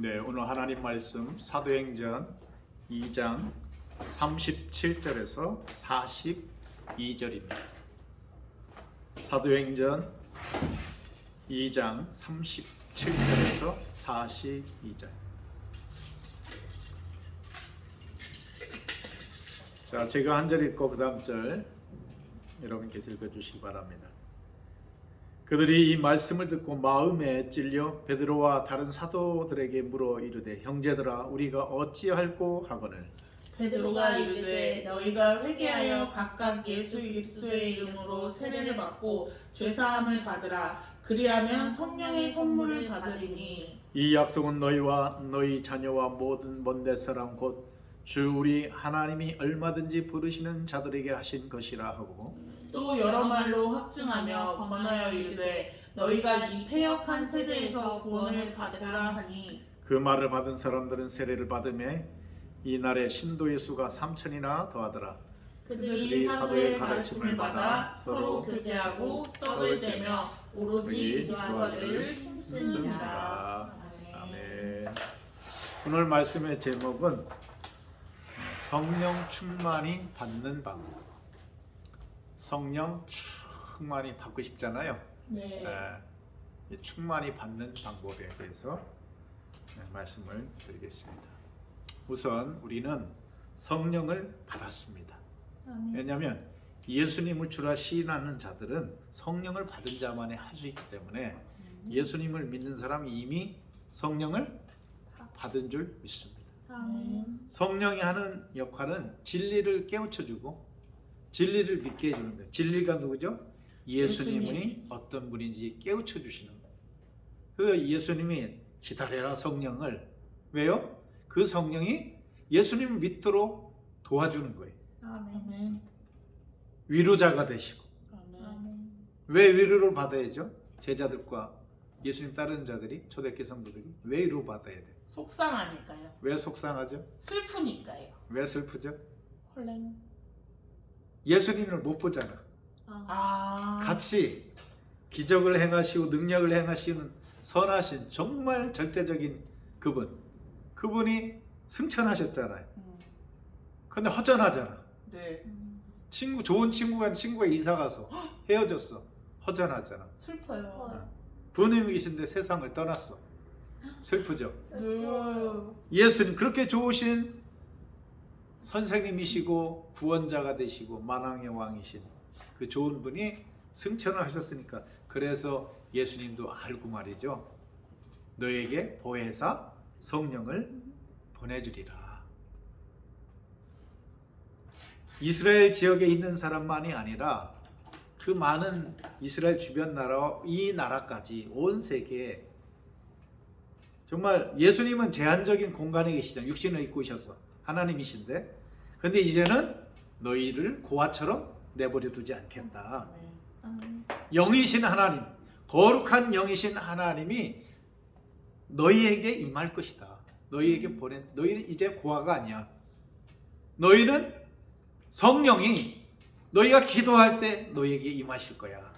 네, 오늘 하나님 말씀 사도행전 2장 37절에서 42절입니다. 사도행전 2장 37절에서 42절. 자, 제가 한 절 읽고 그 다음 절 여러분께서 읽어주시기 바랍니다. 그들이 이 말씀을 듣고 마음에 찔려 베드로와 다른 사도들에게 물어 이르되, 형제들아, 우리가 어찌할꼬 하거늘. 베드로가 이르되, 너희가 회개하여 각각 예수 그리스도의 이름으로 세례를 받고 죄사함을 받으라. 그리하면 성령의 선물을 받으리니. 이 약속은 너희와 너희 자녀와 모든 먼데 사람 곧 주 우리 하나님이 얼마든지 부르시는 자들에게 하신 것이라 하고, 또 여러 말로 확증하며 권하여 이르되, 너희가 이 패역한 세대에서 구원을 받으라 하니. 그 말을 받은 사람들은 세례를 받음에 이날에 신도의 수가 3천이나 더하더라. 그들이 사도의 가르침을 받아 서로 교제하고 떡을 떼며 오로지 기도하기를 힘쓰니라. 아멘. 오늘 말씀의 제목은 성령 충만이 받는 방법. 성령 충만이 받고 싶잖아요. 네. 이 충만히 받는 방법에 대해서 말씀을 드리겠습니다. 우선 우리는 성령을 받았습니다. 왜냐하면 예수님을 주라 시인하는 자들은 성령을 받은 자만이 할 수 있기 때문에 예수님을 믿는 사람이 이미 성령을 받은 줄 믿습니다. 성령이 하는 역할은 진리를 깨우쳐주고 진리를 믿게 해주는 거예요. 진리가 누구죠? 예수님이 어떤 분인지 깨우쳐주시는 거예요. 그 예수님이 기다려라 성령을. 왜요? 그 성령이 예수님을 믿도록 도와주는 거예요. 아멘. 위로자가 되시고. 아멘. 왜 위로를 받아야죠? 제자들과 예수님 따르는 자들이, 초대교회 성도들이 왜 위로 받아야 돼요? 속상하니까요. 왜 속상하죠? 슬프니까요. 왜 슬프죠? 헐랭. 예수님을 못 보잖아. 같이 기적을 행하시고 능력을 행하시는 선하신 정말 절대적인 그분이 승천하셨잖아요. 근데 허전하잖아. 네. 좋은 친구가 이사 가서 헤어졌어. 허전하잖아. 슬퍼요. 부모님이 계신데 세상을 떠났어. 슬프죠? 네. 예수님 그렇게 좋으신 선생님이시고 구원자가 되시고 만왕의 왕이신 그 좋은 분이 승천을 하셨으니까, 그래서 예수님도 알고 말이죠. 너에게 보혜사 성령을 보내주리라. 이스라엘 지역에 있는 사람만이 아니라 그 많은 이스라엘 주변 나라, 이 나라까지 온 세계에, 정말 예수님은 제한적인 공간에 계시잖아요. 육신을 입고 오셔서 하나님이신데, 근데 이제는 너희를 고아처럼 내버려 두지 않겠다. 영이신 하나님, 거룩한 영이신 하나님이 너희에게 임할 것이다. 너희는 이제 고아가 아니야. 너희는 성령이 너희가 기도할 때 너희에게 임하실 거야.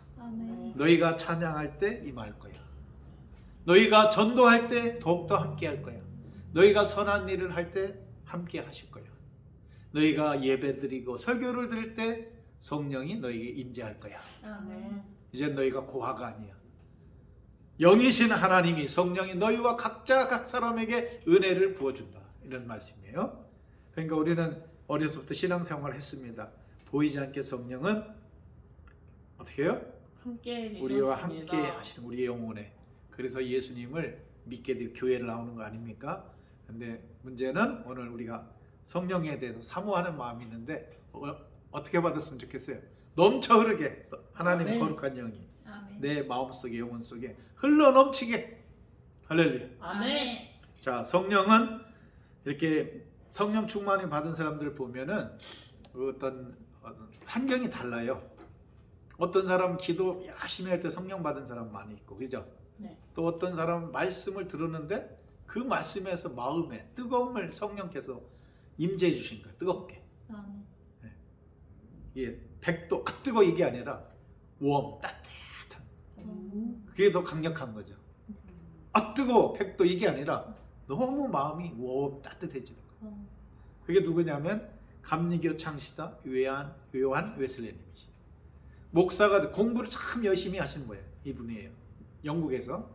너희가 찬양할 때 임할 거야. 너희가 전도할 때 더욱더 함께 할 거야. 너희가 선한 일을 할 때 함께 하실 거야. 너희가 예배 드리고 설교를 들을 때 성령이 너희에게 임재할 거야. 이제 너희가 고아가 아니야. 영이신 하나님이, 성령이 너희와 각자 각 사람에게 은혜를 부어준다. 이런 말씀이에요. 그러니까 우리는 어려서부터 신앙생활을 했습니다. 보이지 않게 성령은 어떻게 해요? 우리와 함께 하시는 우리의 영혼에. 그래서 예수님을 믿게 되고 교회를 나오는 거 아닙니까? 근데 문제는 오늘 우리가 성령에 대해서 사모하는 마음이 있는데 어떻게 받았으면 좋겠어요? 넘쳐 흐르게 하나님의 거룩한 영이 내 마음속에, 영혼 속에 흘러 넘치게. 할렐루야. 아멘. 자, 성령은 이렇게 성령 충만이 받은 사람들 보면은 어떤 환경이 달라요. 어떤 사람은 기도 열심히 할 때 성령 받은 사람 많이 있고, 그죠? 네. 또 어떤 사람은 말씀을 들었는데 그 말씀에서 마음에 뜨거움을 성령께서 임재해 주신 거예요. 뜨겁게. 예, 100도 뜨거 이게 아니라 웜, 따뜻한. 그게 더 강력한 거죠. 뜨거워 100도 이게 아니라 너무 마음이 따뜻해지는 거예요. 그게 누구냐면 감리교 창시자 요한 웨슬레님이시. 목사가 공부를 참 열심히 하시는 거예요. 이분이에요. 영국에서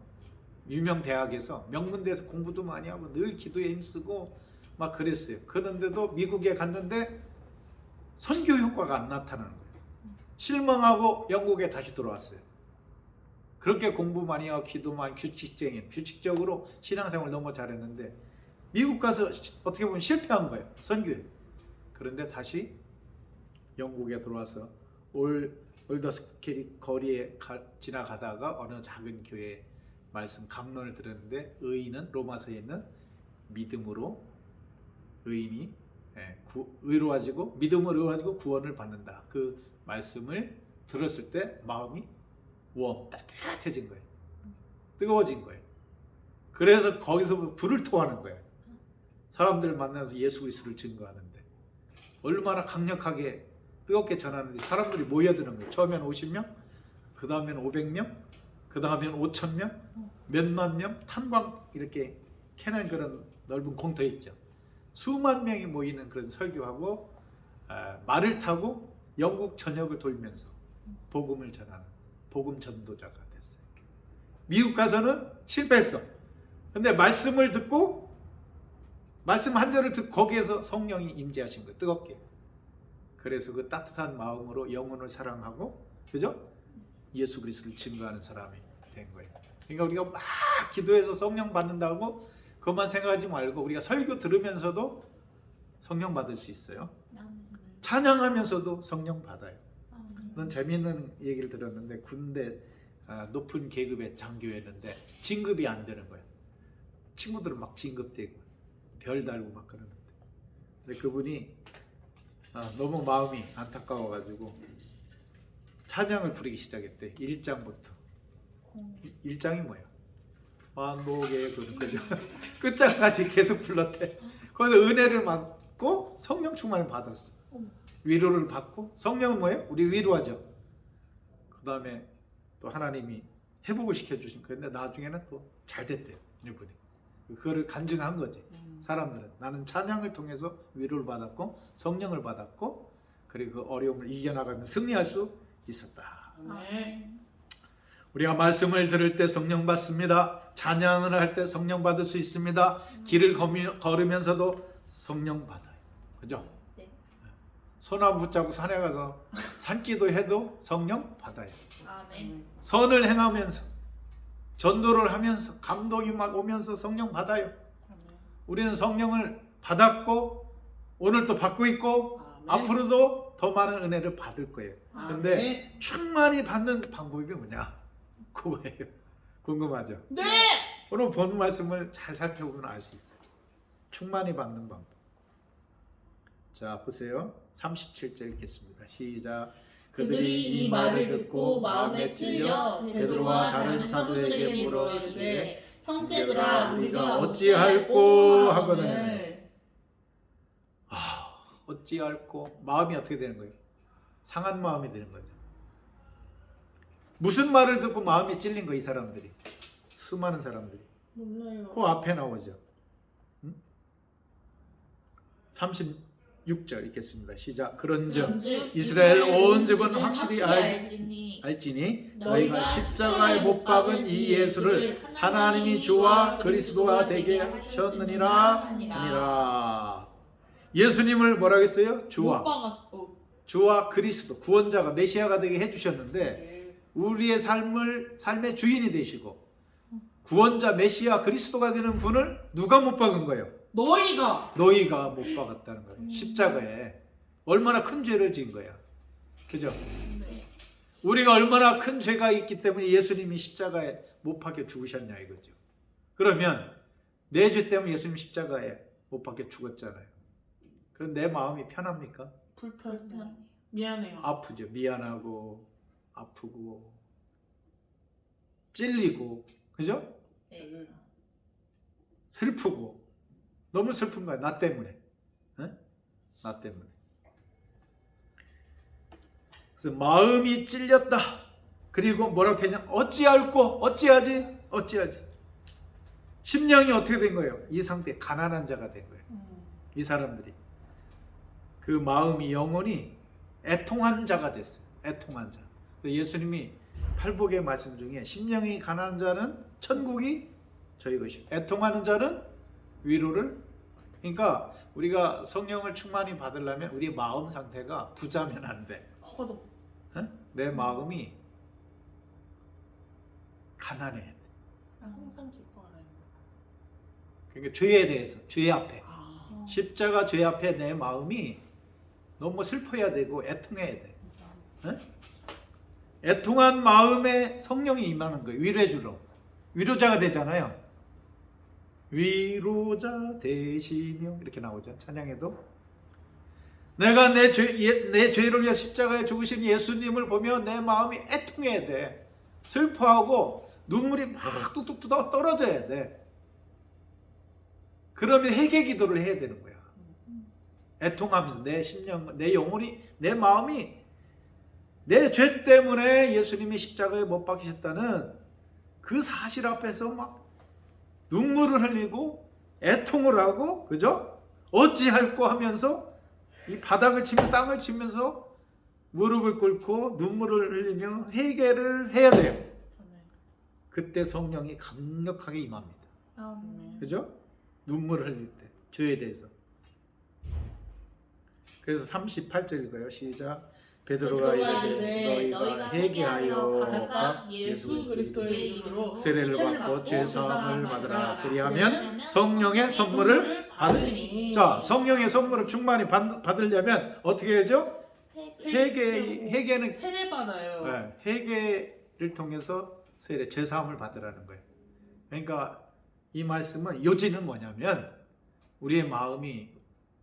유명 대학에서 명문대에서 공부도 많이 하고 늘 기도에 힘쓰고 막 그랬어요. 그런데도 미국에 갔는데 선교 효과가 안 나타나는 거예요. 실망하고 영국에 다시 돌아왔어요. 그렇게 공부 많이 하고 기도 많이 규칙적으로 신앙생활 너무 잘했는데 미국 가서 어떻게 보면 실패한 거예요. 선교에. 그런데 다시 영국에 들어와서 올더스캐리 거리에 지나가다가 어느 작은 교회 말씀 강론을 들었는데 로마서에 있는 믿음으로 의인이 의로워지고 믿음으로 의로워지고 구원을 받는다. 그 말씀을 들었을 때 마음이 따뜻해진 거예요. 뜨거워진 거예요. 그래서 거기서 불을 토하는 거예요. 사람들을 만나서 예수 그리스도를 증거하는데 얼마나 강력하게 뜨겁게 전하는데 사람들이 모여드는 거예요. 처음엔 50명, 그 다음엔 500명, 그 다음엔 5,000명, 몇만 명, 탄광 이렇게 캐는 그런 넓은 공터 있죠. 수만 명이 모이는 그런 설교하고 말을 타고 영국 전역을 돌면서 복음을 전하는 복음 전도자가 됐어요. 미국 가서는 실패했어. 근데 말씀을 듣고 말씀 한 절을 듣고 거기에서 성령이 임재하신 거예요. 뜨겁게. 그래서 그 따뜻한 마음으로 영혼을 사랑하고 그죠? 예수 그리스도를 증거하는 사람이 된 거예요. 그러니까 우리가 막 기도해서 성령 받는다고 그것만 생각하지 말고 우리가 설교 들으면서도 성령 받을 수 있어요. 찬양하면서도 성령 받아요. 넌 재미있는 얘기를 들었는데 군대 높은 계급의 장교였는데 진급이 안 되는 거예요. 친구들은 막 진급되고 별 달고 막 그러는데 근데 그분이 너무 마음이 안타까워가지고 찬양을 부르기 시작했대. 1장부터 1장이 뭐야? 만복의 그죠? 끝장까지 계속 불렀대. 거기서 은혜를 받고 성령 충만을 받았어. 위로를 받고 성령은 뭐예요? 우리 위로하죠. 그 다음에 또 하나님이 회복을 시켜주신 그런데 나중에는 또 잘 됐대요. 이분이 그거를 간증한 거지. 사람들은 나는 찬양을 통해서 위로를 받았고 성령을 받았고 그리고 그 어려움을 이겨나가면 승리할 수 있었다. 우리가 말씀을 들을 때 성령 받습니다. 찬양을 할 때 성령 받을 수 있습니다. 길을 걸으면서도 성령 받아요. 그죠? 네. 손 안 붙잡고 산에 가서 산기도 해도 성령 받아요. 아멘. 선을 행하면서 전도를 하면서 감동이 막 오면서 성령 받아요. 우리는 성령을 받았고 오늘 또 받고 있고 앞으로도 더 많은 은혜를 받을 거예요. 그런데 충만히 받는 방법이 뭐냐? 그거예요. 궁금하죠? 네. 오늘 본 말씀을 잘 살펴보면 알 수 있어요. 충만히 받는 방법. 자, 보세요. 37절 읽겠습니다. 시작. 그들이 이 말을 듣고 마음에 찔려 베드로와 다른 사도들에게 물어 이르되 형제들아 우리가 어찌할꼬 하거든. 어찌할꼬 마음이 어떻게 되는 거예요? 상한 마음이 되는 거죠. 무슨 말을 듣고 마음이 찔린 거예요? 이 사람들이 수많은 사람들이 몰라요. 그 앞에 나오죠. 36절 읽겠습니다. 시작. 그런즉 이스라엘 온 집은 확실히 알지니 너희가 십자가에 못 박은 이 예수를 하나님이 주와 그리스도가 되게 하셨느니라 하니라. 예수님을 뭐라고 했어요? 주와 그리스도 구원자가 메시아가 되게 해주셨는데 우리의 삶의 주인이 되시고 구원자 메시아 그리스도가 되는 분을 누가 못 박은 거예요? 너희가 못 박았다는 거예요. 십자가에 얼마나 큰 죄를 지은 거야. 그죠? 우리가 얼마나 큰 죄가 있기 때문에 예수님이 십자가에 못 박혀 죽으셨냐 이거죠. 그러면 내 죄 때문에 예수님 십자가에 못 박혀 죽었잖아요. 그럼 내 마음이 편합니까? 불편. 미안해요. 아프죠. 미안하고 아프고 찔리고 그죠? 네. 슬프고 너무 슬픈 거야. 나 때문에. 나 때문에. 그래서 마음이 찔렸다. 그리고 뭐라고 했냐? 어찌할꼬? 어찌하지? 심령이 어떻게 된 거예요? 이 상태 가난한 자가 된 거예요. 이 사람들이 그 마음이 영혼이 애통한 자가 됐어요. 애통한 자. 예수님이 팔복의 말씀 중에 심령이 가난한 자는 천국이 저희 것이요. 애통하는 자는 위로를. 그러니까 우리가 성령을 충만히 받으려면 우리 마음 상태가 부자면 안 돼. 허도. 내 마음이 가난해야 돼. 항상 기뻐하라. 그러니까 죄에 대해서, 죄 앞에. 아. 십자가 죄 앞에 내 마음이 너무 슬퍼야 되고 애통해야 돼. 애통한 마음에 성령이 임하는 거예요. 위로해주러. 위로자가 되잖아요. 위로자 되시며 이렇게 나오죠. 찬양에도. 내가 내 죄를 위해 십자가에 죽으신 예수님을 보며 내 마음이 애통해야 돼. 슬퍼하고 눈물이 막 뚝뚝 떨어져야 돼. 그러면 회개 기도를 해야 되는 거야. 애통하면서 내 심령, 내 영혼이, 내 마음이 내 죄 때문에 예수님이 십자가에 못 박히셨다는 그 사실 앞에서 막 눈물을 흘리고 애통을 하고, 그죠? 어찌할꼬 하면서 이 바닥을 치며 땅을 치면서 무릎을 꿇고 눈물을 흘리며 회개를 해야 돼요. 그때 성령이 강력하게 임합니다. 그죠? 눈물을 흘릴 때 죄에 대해서. 그래서 38절 읽어요. 시작. 베드로가 이르되 너희가 회개하여 각각 예수 그리스도의 이름으로 세례를 받고 죄 사함을 받으라. 그리하면 성령의 선물을 받으리니. 자, 성령의 선물을 충만히 받으려면 어떻게 해야죠? 회개는 세례 받아요. 네, 회개를 통해서 세례, 죄 사함을 받으라는 거예요. 그러니까 이 말씀은 요지는 뭐냐면 우리의 마음이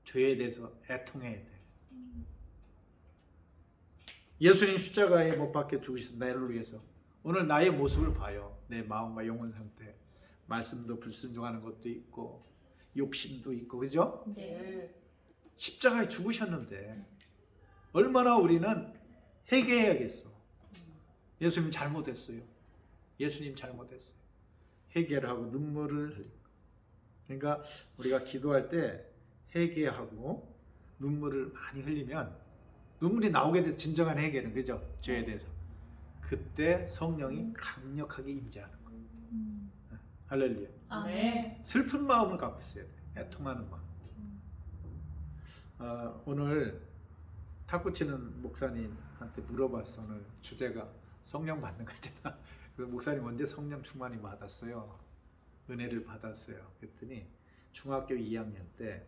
죄에 대해서 애통해야 돼. 예수님 십자가에 못 박혀 죽으신 나를 위해서 오늘 나의 모습을 봐요. 내 마음과 영혼 상태. 말씀도 불순종하는 것도 있고 욕심도 있고, 그죠? 네. 십자가에 죽으셨는데 얼마나 우리는 회개해야겠어. 예수님 잘못했어요. 예수님 잘못했어요. 회개를 하고 눈물을 흘리고. 그러니까 우리가 기도할 때 회개하고 눈물을 많이 흘리면 눈물이 나오게 돼서 진정한 회개는, 그죠? 죄에 대해서. 그때 성령이 강력하게 임재하는 거예요. 할렐루야. 네. 슬픈 마음을 갖고 있어야 돼. 애통하는 마음. 오늘 탁구 치는 목사님한테 물어봤어. 오늘 주제가 성령 받는 거잖아. 그래서 목사님 언제 성령 충만히 받았어요? 은혜를 받았어요. 그랬더니 중학교 2학년 때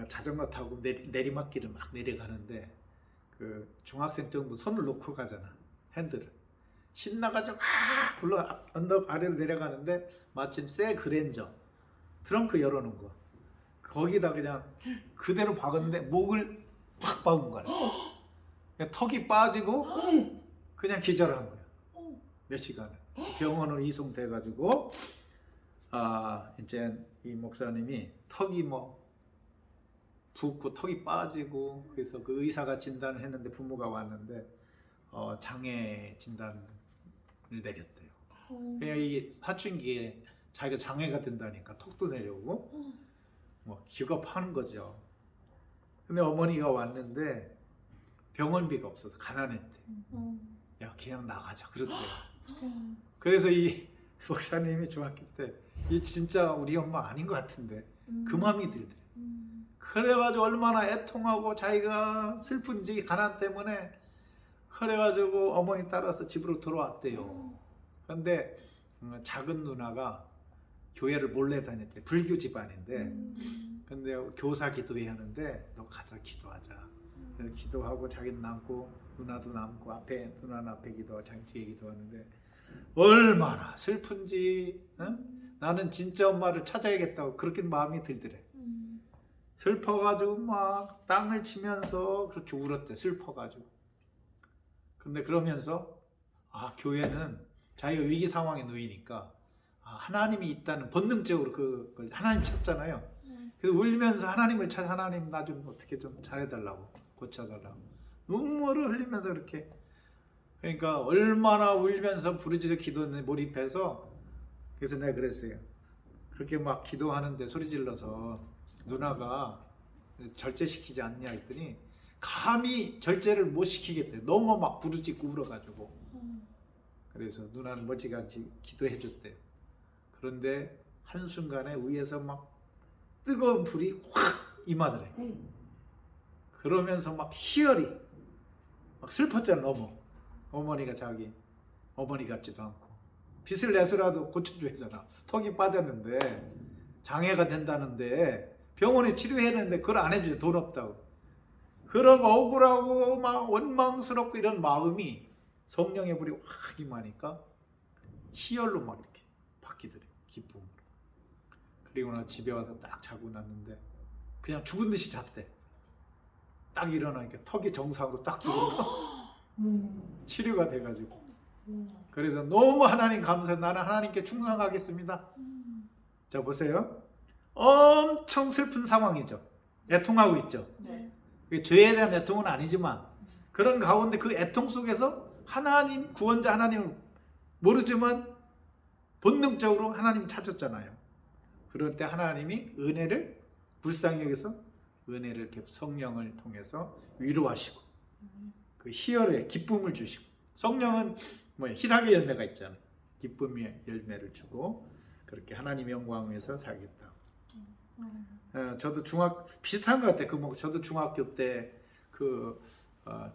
자전거 타고 내리막길을 막 내려가는데 그 중학생 정도 손을 놓고 가잖아. 핸들을. 신나가지고 막 굴러 언덕 아래로 내려가는데 마침 새 그랜저 트렁크 열어놓은 거 거기다 그냥 그대로 박았는데 목을 확 박은 거야. 턱이 빠지고 그냥 기절한 거야. 몇 시간을. 병원으로 이송돼가지고 이제 이 목사님이 턱이 뭐 붓고 턱이 빠지고 그래서 그 의사가 진단을 했는데 부모가 왔는데 장애 진단을 내렸대요. 그냥 이 사춘기에 자기가 장애가 된다니까 턱도 내려오고 뭐 기겁하는 거죠. 근데 어머니가 왔는데 병원비가 없어서 가난했대. 야 그냥 나가자 그러더래요. 그래서 이 목사님이 중학교 때 이 진짜 우리 엄마 아닌 것 같은데 그 마음이 들더래. 그래가지고 얼마나 애통하고 자기가 슬픈지 가난 때문에 그래가지고 어머니 따라서 집으로 돌아왔대요. 근데 작은 누나가 교회를 몰래 다녔대. 불교 집안인데 근데 교사 기도회 하는데 너 가자 기도하자. 그래서 기도하고 자기는 남고 누나도 남고 앞에 누나는 앞에 기도하고 자기 뒤에 기도하는데 얼마나 슬픈지 나는 진짜 엄마를 찾아야겠다고 그렇게 마음이 들더래. 슬퍼가지고 막 땅을 치면서 그렇게 울었대. 슬퍼가지고. 근데 그러면서 교회는 자기가 위기 상황에 놓이니까 하나님이 있다는 본능적으로 그걸 하나님 찾잖아요. 그래서 울면서 하나님을 찾아 하나님 나 좀 어떻게 좀 잘해달라고 고쳐달라고 눈물을 흘리면서 그렇게 그러니까 얼마나 울면서 부르짖어 기도에 몰입해서 그래서 내가 그랬어요. 그렇게 막 기도하는데 소리 질러서 누나가 절제시키지 않냐 했더니 감히 절제를 못 시키겠대. 너무 막 부르짖고 울어가지고. 그래서 누나는 멀찌감치 기도해 줬대요. 그런데 한순간에 위에서 막 뜨거운 불이 확 임하더래. 그러면서 막 희열이 막 슬펐잖아. 너무 어머니가 자기 어머니 같지도 않고 빚을 내서라도 고쳐줘야잖아. 턱이 빠졌는데 장애가 된다는데 병원에 치료했는데 그걸 안 해줘요. 돈 없다고. 그런 억울하고 막 원망스럽고 이런 마음이 성령의 불이 확 임하니까 희열로 막 이렇게 바뀌더래. 기쁨으로. 그리고 나 집에 와서 딱 자고 났는데 그냥 죽은 듯이 잤대. 딱 일어나니까 턱이 정상으로 딱 죽은 치료가 돼가지고. 그래서 너무 하나님 감사해. 나는 하나님께 충성하겠습니다. 자 보세요. 엄청 슬픈 상황이죠. 애통하고 있죠. 네. 그게 죄에 대한 애통은 아니지만 그런 가운데 그 애통 속에서 하나님 구원자 하나님을 모르지만 본능적으로 하나님 찾았잖아요. 그럴 때 하나님이 은혜를 불쌍히 여기서 은혜를 이렇게 성령을 통해서 위로하시고 그 희열의 기쁨을 주시고 성령은 뭐 희락의 열매가 있잖아요. 기쁨의 열매를 주고 그렇게 하나님 영광을 위해서 살겠다. 저도 비슷한 것 같아요. 저도 중학교 때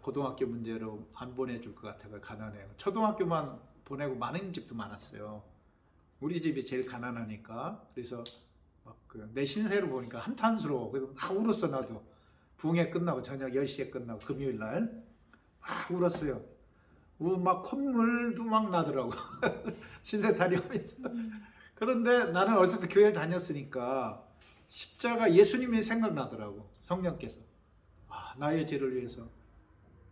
고등학교 문제로 안 보내줄 것 같아서 가난해요. 초등학교만 보내고 많은 집도 많았어요. 우리 집이 제일 가난하니까. 그래서 내 신세를 보니까 한탄스러워. 그래서 막 울었어. 나도 붕해 끝나고 저녁 10시에 끝나고 금요일 날 막 울었어요. 막 콧물도 막 나더라고. 신세 타령하면서. 그런데 나는 어렸을 때 교회를 다녔으니까 십자가 예수님이 생각나더라고. 성령께서 나의 죄를 위해서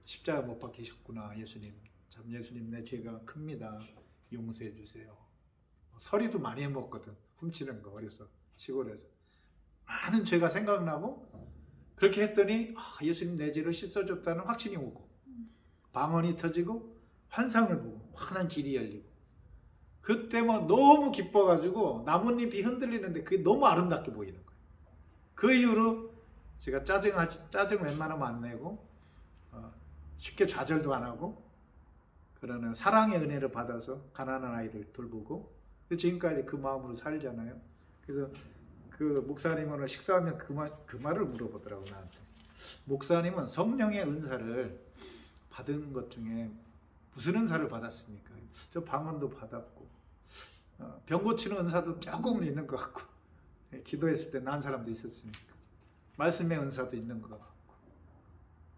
십자가 못 박히셨구나. 예수님 참 예수님 내 죄가 큽니다. 용서해 주세요. 서리도 많이 해먹거든. 훔치는 거 어려서 시골에서 많은 죄가 생각나고 그렇게 했더니 예수님 내 죄를 씻어줬다는 확신이 오고 방언이 터지고 환상을 보고 환한 길이 열리고 그때 막 너무 기뻐가지고 나뭇잎이 흔들리는데 그게 너무 아름답게 보이는 거예요. 그 이후로 제가 짜증 웬만하면 안 내고 쉽게 좌절도 안 하고 그러는 사랑의 은혜를 받아서 가난한 아이를 돌보고 지금까지 그 마음으로 살잖아요. 그래서 그 목사님 오늘 식사하면 그 말을 물어보더라고 나한테. 목사님은 성령의 은사를 받은 것 중에 무슨 은사를 받았습니까? 저 방언도 받았고 병 고치는 은사도 조금은 있는 것 같고 기도했을 때 난 사람도 있었으니까 말씀의 은사도 있는 것 같고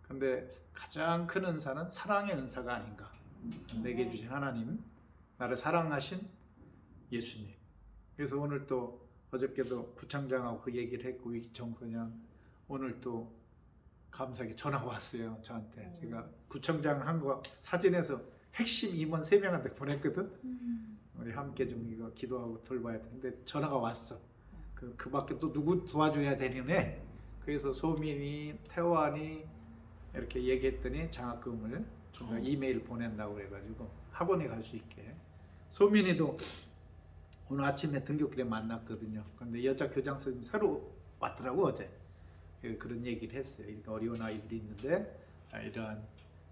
근데 가장 큰 은사는 사랑의 은사가 아닌가. 내게 주신 하나님, 나를 사랑하신 예수님. 그래서 오늘 또 어저께도 구청장하고 그 얘기를 했고 이 정선양 오늘 또 감사하게 전화가 왔어요 저한테. 제가 구청장 한 거 사진에서 핵심 임원 3명한테 보냈거든. 우리 함께 좀 이거 기도하고 돌봐야 되는데 전화가 왔어. 그 밖에 또 누구 도와줘야 되느냐. 그래서 소민이 태환이 이렇게 얘기했더니 장학금을 좀 더 이메일 보낸다고 그래가지고 학원에 갈 수 있게. 소민이도 오늘 아침에 등교길에 만났거든요. 근데 여자 교장 선생님 새로 왔더라고 어제. 그런 얘기를 했어요. 그러니까 어려운 아이들이 있는데 이러한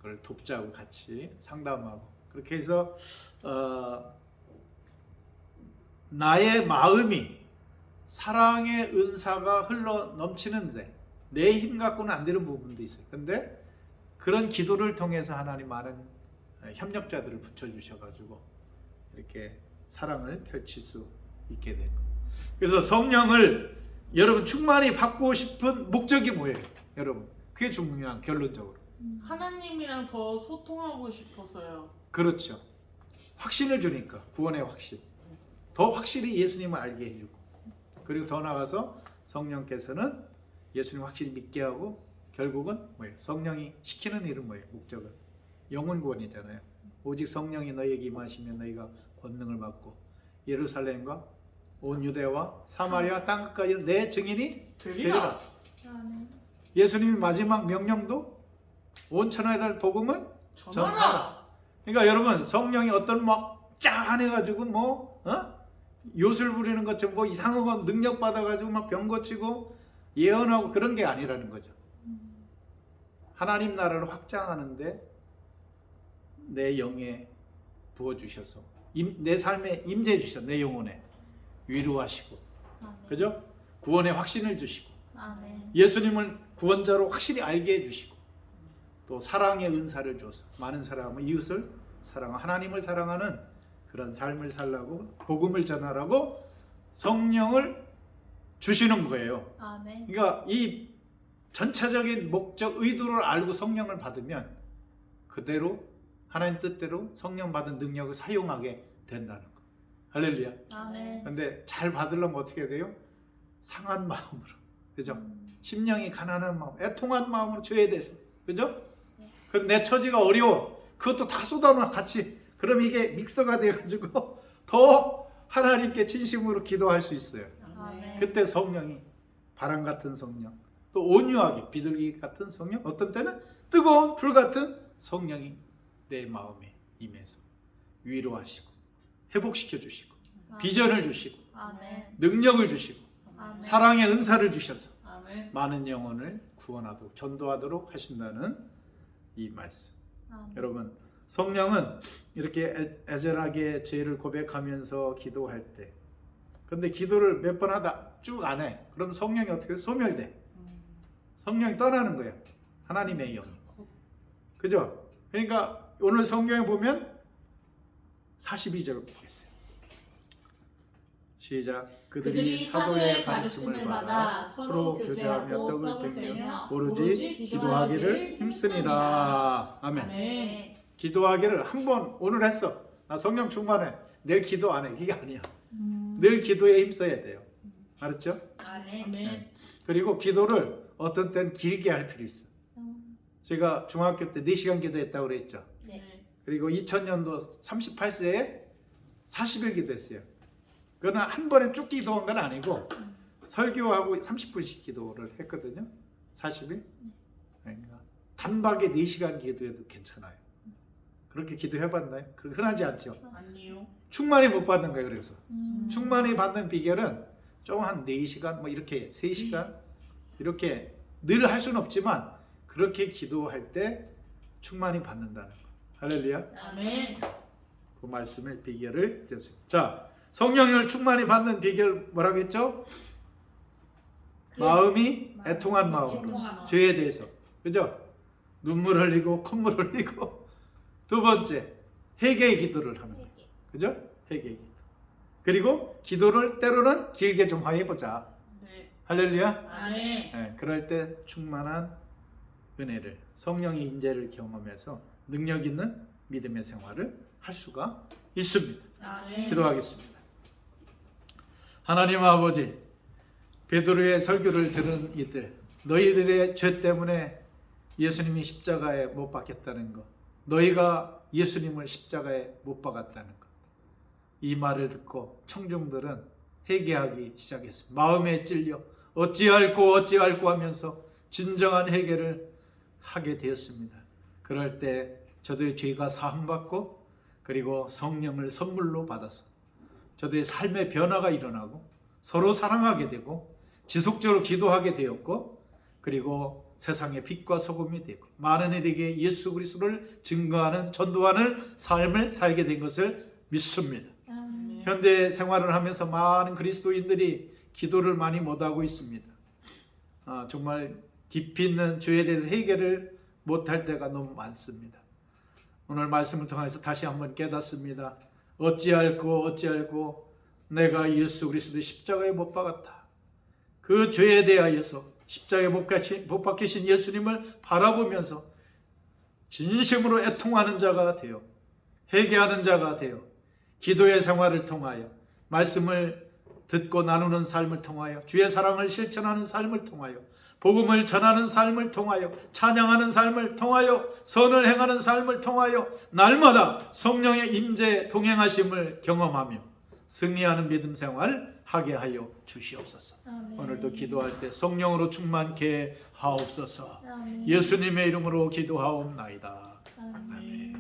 걸 돕자고 같이 상담하고 그렇게 해서 나의 마음이 사랑의 은사가 흘러 넘치는데 내 힘 갖고는 안 되는 부분도 있어요. 근데 그런 기도를 통해서 하나님 많은 협력자들을 붙여주셔가지고 이렇게 사랑을 펼칠 수 있게 된 거예요. 그래서 성령을 여러분 충만히 받고 싶은 목적이 뭐예요? 여러분 그게 중요한 결론적으로 하나님이랑 더 소통하고 싶어서요. 그렇죠. 확신을 주니까 구원의 확신. 더 확실히 예수님을 알게 해주고 그리고 더 나아가서 성령께서는 예수님 확실히 믿게 하고 결국은 뭐예요? 성령이 시키는 일은 뭐예요? 목적은 영혼 구원이잖아요. 오직 성령이 너희에게 임하시면 너희가 권능을 받고 예루살렘과 온 유대와 사마리아 땅끝까지 내 증인이 되리라. 예수님의 마지막 명령도 온 천하에 복음을 전하라. 그러니까 여러분 성령이 어떤 막 짠해가지고 요술 부리는 것처럼 뭐 이상한 거 능력 받아가지고 막 병 고치고 예언하고 그런 게 아니라는 거죠. 하나님 나라를 확장하는데 내 영에 부어주셔서 내 삶에 임재해 주셔서 내 영혼에 위로하시고, 아멘. 그죠? 구원의 확신을 주시고, 아멘. 예수님을 구원자로 확실히 알게 해주시고, 또 사랑의 은사를 줘서 많은 사람은 이웃을 사랑하고 하나님을 사랑하는 그런 삶을 살라고, 복음을 전하라고 성령을 주시는 거예요. 아멘. 그러니까 이 전체적인 목적, 의도를 알고 성령을 받으면 그대로 하나님 뜻대로 성령 받은 능력을 사용하게 된다는 거. 할렐루야. 아멘. 근데 잘 받으려면 어떻게 돼요? 상한 마음으로, 그죠? 심령이 가난한 마음, 애통한 마음으로 줘야 돼서, 그죠? 그럼 내 처지가 어려워, 그것도 다 쏟아놓아 같이. 그럼 이게 믹서가 돼가지고 더 하나님께 진심으로 기도할 수 있어요. 아멘. 그때 성령이 바람 같은 성령, 또 온유하게 비둘기 같은 성령, 어떤 때는 뜨거운 불 같은 성령이 내 마음에 임해서 위로하시고 회복시켜 주시고 비전을 주시고 아멘. 능력을 주시고 아멘. 사랑의 은사를 주셔서 아멘. 많은 영혼을 구원하도록 전도하도록 하신다는 이 말씀. 아멘. 여러분, 성령은 이렇게 애절하게 죄를 고백하면서 기도할 때, 근데 기도를 몇 번 하다 쭉 안 해. 그럼 성령이 어떻게 소멸돼. 성령이 떠나는 거예요. 하나님의 영이. 그죠? 그러니까 오늘 성경에 보면 42절 보겠어요. 시작. 그들이 사도의 가르침을 받아 서로 교제하며 떡을 떼며 오로지 기도하기를 힘쓰니라. 아멘. 아멘. 기도하기를 한 번 오늘 했어. 나 성령 충만해. 내일 기도 안 해. 이게 아니야. 늘 기도에 힘써야 돼요. 알았죠? 아멘. 아멘. 그리고 기도를 어떤 때는 길게 할 필요 있어. 제가 중학교 때 4시간 기도했다고 그랬죠. 네. 그리고 2000년도 38세에 40일 기도했어요. 그거는 한 번에 쭉 기도한 건 아니고 설교하고 30분씩 기도를 했거든요. 40일. 그러니까 단박에 4시간 기도해도 괜찮아요. 그렇게 기도해봤나요? 흔하지 않죠. 아니요. 충만히 못 받는 거예요. 그래서 충만히 받는 비결은 좀 한 4시간 뭐 이렇게 3시간 이렇게 늘 할 수는 없지만 그렇게 기도할 때 충만히 받는다는 거. 할렐루야. 아멘. 그 말씀의 비결을 드렸습니다. 자, 성령을 충만히 받는 비결 뭐라고 했죠? 마음이 애통한 마음으로 죄에 대해서, 그죠? 눈물 흘리고 콧물 흘리고. 두 번째, 회개의 기도를 하는 거예요. 그죠? 회개의 기도. 그리고 기도를 때로는 길게 좀 해보자. 네. 할렐루야. 아멘. 네, 그럴 때 충만한 은혜를, 성령의 임재를 경험해서 능력 있는 믿음의 생활을 할 수가 있습니다. 아멘. 기도하겠습니다. 하나님 아버지, 베드로의 설교를 들은 이들, 너희들의 죄 때문에 예수님이 십자가에 못 박혔다는 것, 너희가 예수님을 십자가에 못 박았다는 것, 이 말을 듣고 청중들은 회개하기 시작했습니다. 마음에 찔려 어찌할꼬 하면서 진정한 회개를 하게 되었습니다. 그럴 때 저들의 죄가 사함받고 그리고 성령을 선물로 받아서 저들의 삶의 변화가 일어나고 서로 사랑하게 되고 지속적으로 기도하게 되었고, 그리고 세상의 빛과 소금이 되고 많은 이들에게 예수 그리스도를 증거하는 전도하는 삶을 살게 된 것을 믿습니다. 현대 생활을 하면서 많은 그리스도인들이 기도를 많이 못하고 있습니다. 정말 깊이 있는 죄에 대해서 해결을 못할 때가 너무 많습니다. 오늘 말씀을 통해서 다시 한번 깨닫습니다. 어찌할꼬 내가 예수 그리스도의 십자가에 못 박았다. 그 죄에 대하여서 십자가에 못 박히신 예수님을 바라보면서 진심으로 애통하는 자가 되어 회개하는 자가 되어 기도의 생활을 통하여 말씀을 듣고 나누는 삶을 통하여 주의 사랑을 실천하는 삶을 통하여 복음을 전하는 삶을 통하여 찬양하는 삶을 통하여 선을 행하는 삶을 통하여 날마다 성령의 임재 동행하심을 경험하며 승리하는 믿음 생활 하게 하여 주시옵소서. 아멘. 오늘도 기도할 때 성령으로 충만케 하옵소서. 아멘. 예수님의 이름으로 기도하옵나이다. 아멘. 아멘.